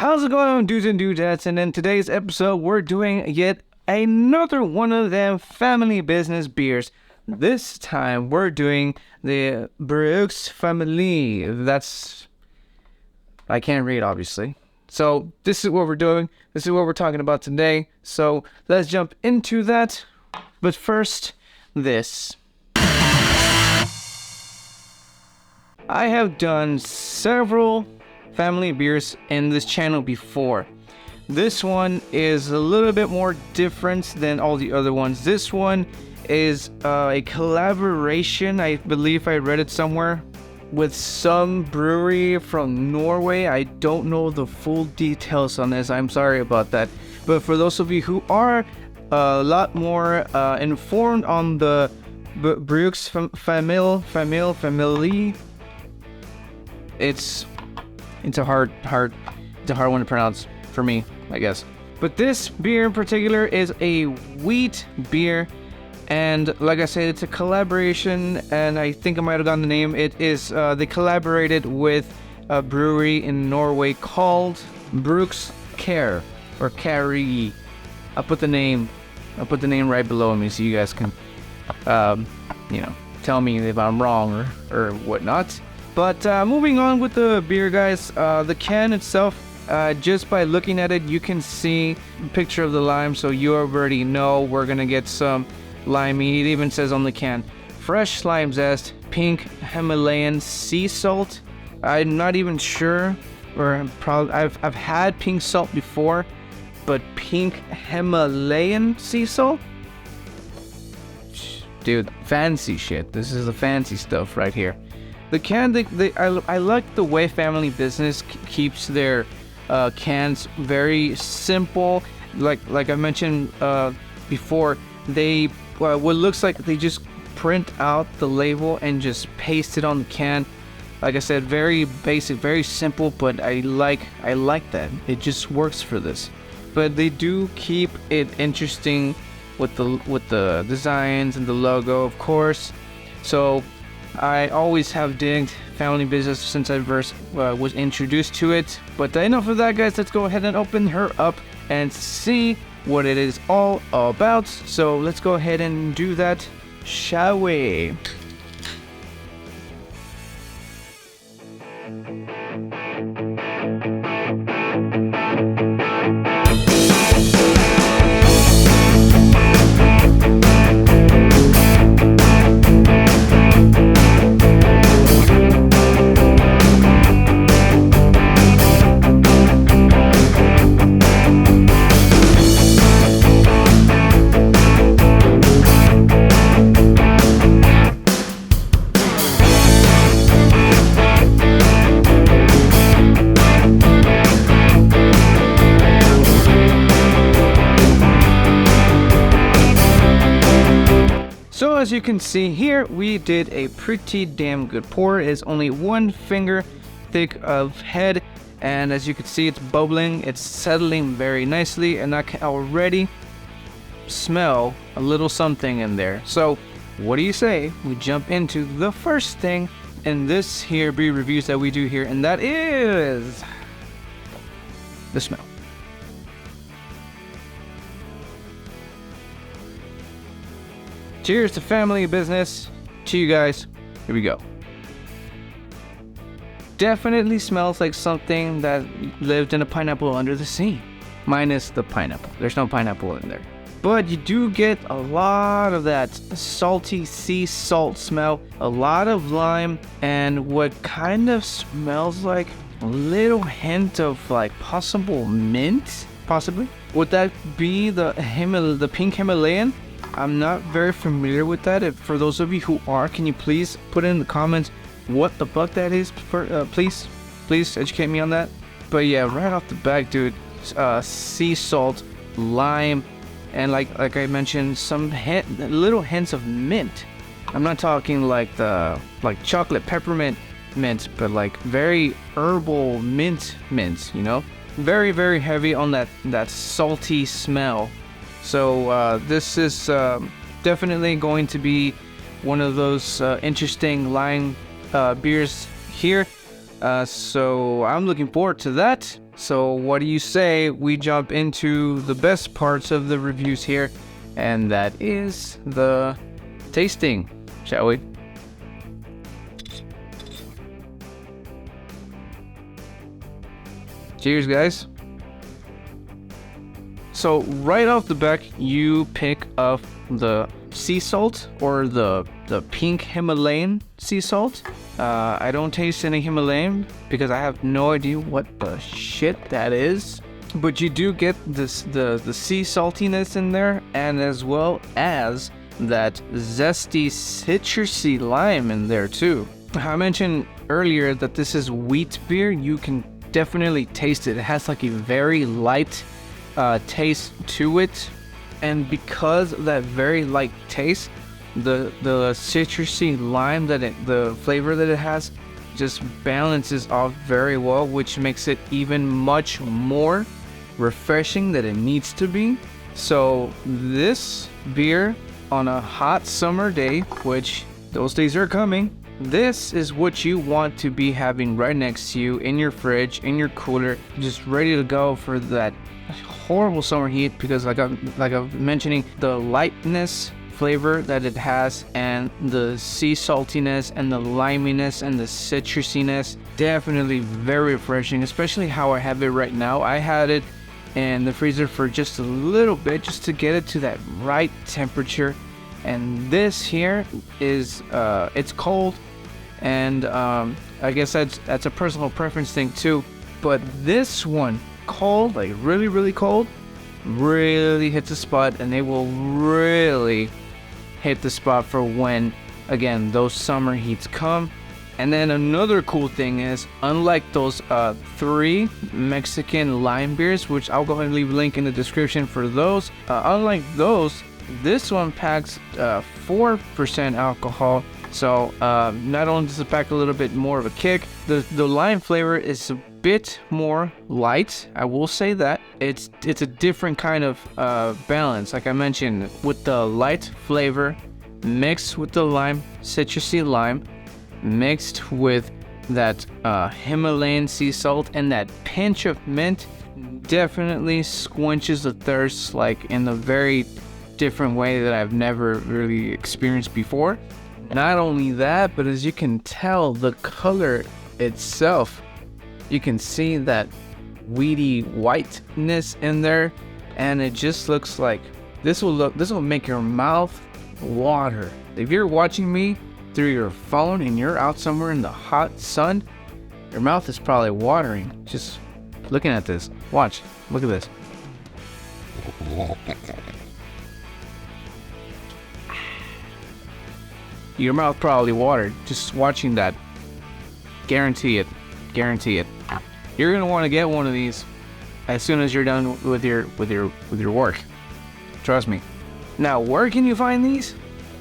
How's it going, dudes and dudettes? And in today's episode, we're doing yet another one of them family business beers. This time, we're doing the brew family. I can't read, obviously. So, this is what we're doing. This is what we're talking about today. So, let's jump into that. But first, this. I have done several family beers in this channel before. This one is a little bit more different than all the other ones. This one is a collaboration, I believe I read it somewhere, with some brewery from Norway. I don't know the full details on this, I'm sorry about that. But for those of you who are a lot more informed on the Brooks family, it's a hard one to pronounce for me, I guess. But this beer in particular is a wheat beer, and like I said, it's a collaboration, and I think I might have gotten the name. It is they collaborated with a brewery in Norway called Brooks Care or Carrie. I'll put the name right below me so you guys can tell me if I'm wrong or whatnot. But moving on with the beer, guys, the can itself, just by looking at it, you can see a picture of the lime, so you already know we're gonna get some limey. It even says on the can, fresh lime zest, pink Himalayan sea salt. I'm not even sure, or I've had pink salt before, but pink Himalayan sea salt? Dude, fancy shit. This is the fancy stuff right here. The can, I like the way family business keeps their cans very simple. Like I mentioned before, they what looks like they just print out the label and just paste it on the can. Like I said, very basic, very simple, but I like that. It just works for this. But they do keep it interesting with the designs and the logo, of course. So I always have digged family business since I first was introduced to it. But enough of that, guys. Let's go ahead and open her up and see what it is all about. So let's go ahead and do that, shall we? So as you can see here, we did a pretty damn good pour. It is only 1 finger thick of head, and as you can see, it's bubbling, it's settling very nicely, and I can already smell a little something in there. So what do you say we jump into the first thing in this here beer reviews that we do here, and that is the smell. Cheers to family business. To you guys. Here we go. Definitely smells like something that lived in a pineapple under the sea. Minus the pineapple. There's no pineapple in there. But you do get a lot of that salty sea salt smell. A lot of lime. And what kind of smells like a little hint of like possible mint. Possibly. Would that be the pink Himalayan? I'm not very familiar with that. If for those of you who are, can you please put in the comments what the fuck that is? Please educate me on that. But yeah, right off the back, dude, sea salt, lime, and like I mentioned, some little hints of mint. I'm not talking like chocolate peppermint mint, but like very herbal mint, you know, very very heavy on that salty smell. So this is definitely going to be one of those interesting lime beers here. So I'm looking forward to that. So what do you say we jump into the best parts of the reviews here, and that is the tasting, shall we? Cheers, guys. So right off the back, you pick up the sea salt, or the pink Himalayan sea salt. I don't taste any Himalayan because I have no idea what the shit that is. But you do get this the sea saltiness in there, and as well as that zesty citrusy lime in there too. I mentioned earlier that this is wheat beer. You can definitely taste it. It has like a very light taste to it, and because of that very light taste, the citrusy lime the flavor that it has just balances off very well, which makes it even much more refreshing than it needs to be. So this beer on a hot summer day, which those days are coming, this is what you want to be having right next to you in your fridge, in your cooler, just ready to go for that horrible summer heat. Because like I'm mentioning, the lightness flavor that it has, and the sea saltiness, and the liminess, and the citrusiness, definitely very refreshing, especially how I have it right now. I had it in the freezer for just a little bit, just to get it to that right temperature. And this here is it's cold, and I guess that's a personal preference thing too. But this one, cold, like really cold, really hits the spot, and they will really hit the spot for when, again, those summer heats come. And then another cool thing is, unlike those 3 Mexican lime beers, which I'll go ahead and leave a link in the description for those, unlike those, this one packs 4% alcohol. So not only does it pack a little bit more of a kick, the lime flavor is a bit more light. I will say that it's a different kind of balance. Like I mentioned, with the light flavor mixed with the lime, citrusy lime, mixed with that Himalayan sea salt and that pinch of mint, definitely quenches the thirst, like in a very different way that I've never really experienced before. Not only that, but as you can tell, the color itself, you can see that weedy whiteness in there, and it just looks like this will make your mouth water. If you're watching me through your phone and you're out somewhere in the hot sun, your mouth is probably watering just looking at this. Watch, look at this. Your mouth probably watered just watching that. Guarantee it. You're gonna want to get one of these as soon as you're done with your work. Trust me. Now, where can you find these?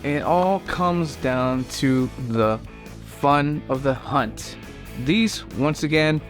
It all comes down to the fun of the hunt. These, once again,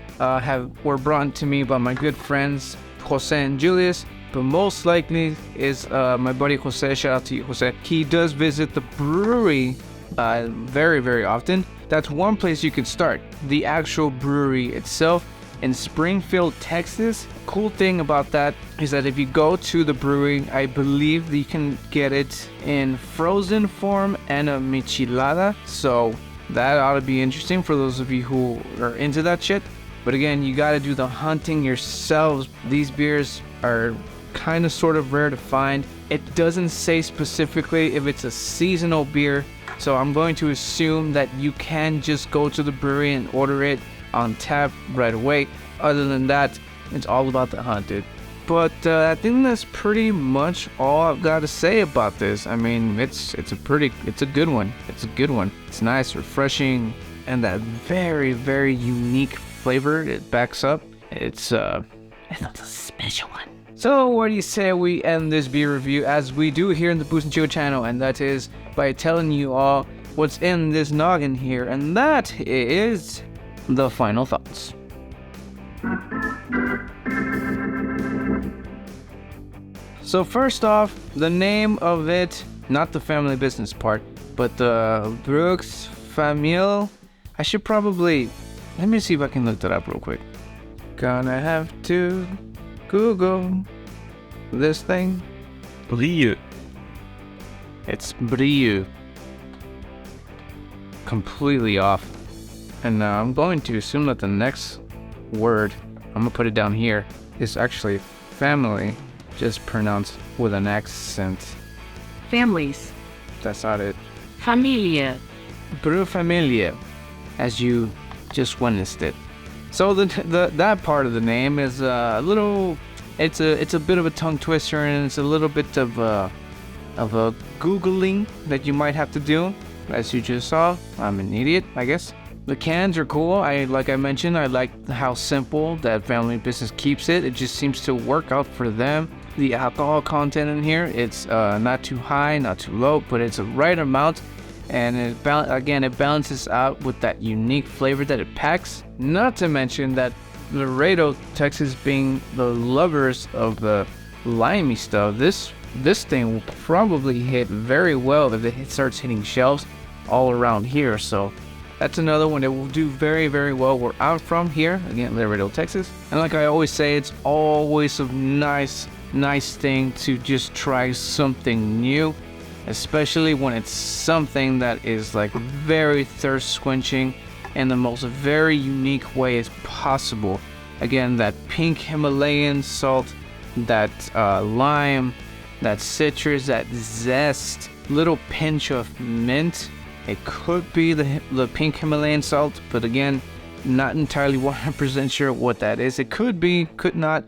were brought to me by my good friends Jose and Julius, but most likely is my buddy Jose. Shout out to you, Jose. He does visit the brewery very often. That's one place you could start, the actual brewery itself in Springfield, Texas. Cool thing about that is that if you go to the brewery, I believe you can get it in frozen form and a michelada, so that ought to be interesting for those of you who are into that shit. But again, you got to do the hunting yourselves. These beers are kind of sort of rare to find. It doesn't say specifically if it's a seasonal beer, so I'm going to assume that you can just go to the brewery and order it on tap right away. Other than that, it's all about the hunt, dude. But I think that's pretty much all I've got to say about this. I mean, it's a good one. It's a good one. It's nice, refreshing, and that very unique flavor it backs up. It's a special one. So what do you say we end this beer review as we do here in the Booze and Chill channel, and that is by telling you all what's in this noggin here, and that is the final thoughts. So first off, the name of it, not the family business part, but the Brooks Famille. I should probably, let me see if I can look that up real quick, Gonna have to Google this thing. Brew. It's brew. Completely off. And now I'm going to assume that the next word, I'm gonna put it down here, is actually family, just pronounced with an accent. Families. That's not it. Familie. Brew familia, as you just witnessed it. So that part of the name is a little, it's a bit of a tongue twister, and it's a little bit of a googling that you might have to do. As you just saw, I'm an idiot, I guess. The cans are cool. Like I mentioned, I like how simple that family business keeps it. It just seems to work out for them. The alcohol content in here, it's not too high, not too low, but it's a right amount. And it balances out with that unique flavor that it packs. Not to mention that Laredo, Texas being the lovers of the limey stuff, this thing will probably hit very well if it starts hitting shelves all around here. So that's another one that will do very, very well where I'm from here, again, Laredo, Texas. And like I always say, it's always a nice thing to just try something new, especially when it's something that is like very thirst quenching in the most very unique way as possible. Again, that pink Himalayan salt, that lime, that citrus, that zest, little pinch of mint. It could be the pink Himalayan salt, but again, not entirely 100% sure what that is. It could be, could not.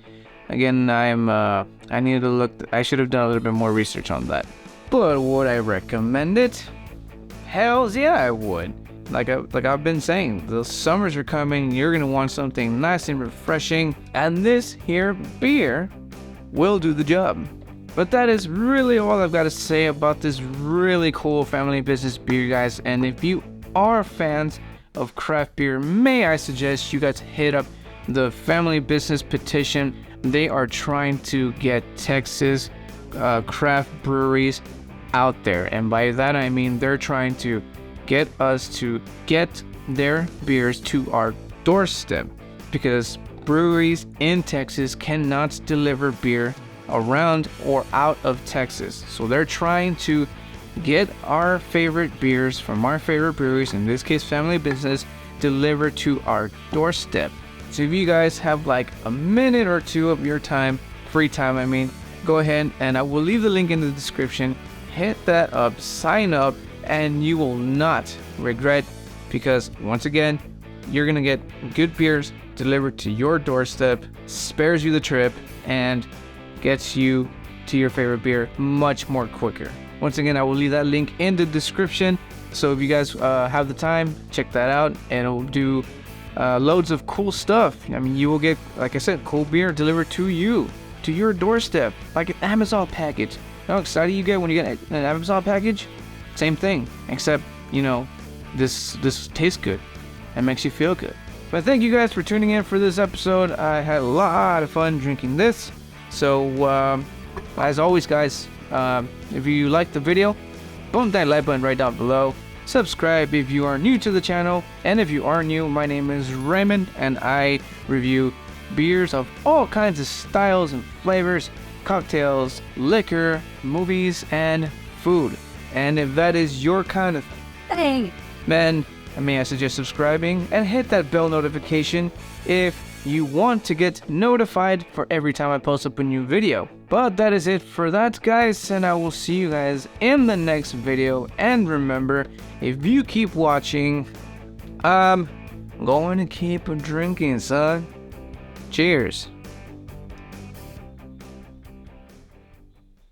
Again, I need to look. I should have done a little bit more research on that. But would I recommend it? Hells yeah, I would. Like I've been saying, the summers are coming. You're gonna want something nice and refreshing, and this here beer will do the job. But that is really all I've got to say about this really cool family business beer, guys. And if you are fans of craft beer, may I suggest you guys hit up the family business petition. They are trying to get Texas craft breweries out there, and by that I mean they're trying to get us to get their beers to our doorstep, because breweries in Texas cannot deliver beer around or out of Texas. So they're trying to get our favorite beers from our favorite breweries, in this case family business, delivered to our doorstep. So if you guys have like a minute or two of your time, free time I mean, go ahead and I will leave the link in the description. Hit that up, sign up, and you will not regret, because once again, you're gonna get good beers delivered to your doorstep, spares you the trip, and gets you to your favorite beer much more quicker. Once again, I will leave that link in the description. So if you guys have the time, check that out, and it'll do loads of cool stuff. I mean, you will get, like I said, cool beer delivered to you, to your doorstep, like an Amazon package. How excited you get when you get an Amazon package? Same thing, except, you know, this tastes good and makes you feel good. But thank you guys for tuning in for this episode. I had a lot of fun drinking this. So, as always, guys, if you liked the video, boom that like button right down below. Subscribe if you are new to the channel. And if you are new, my name is Raymond, and I review beers of all kinds of styles and flavors, cocktails, liquor, movies, and food. And if that is your kind of thing, then may I suggest subscribing and hit that bell notification if you want to get notified for every time I post up a new video. But that is it for that, guys, and I will see you guys in the next video. And remember, if you keep watching, I'm going to keep drinking, son. Cheers.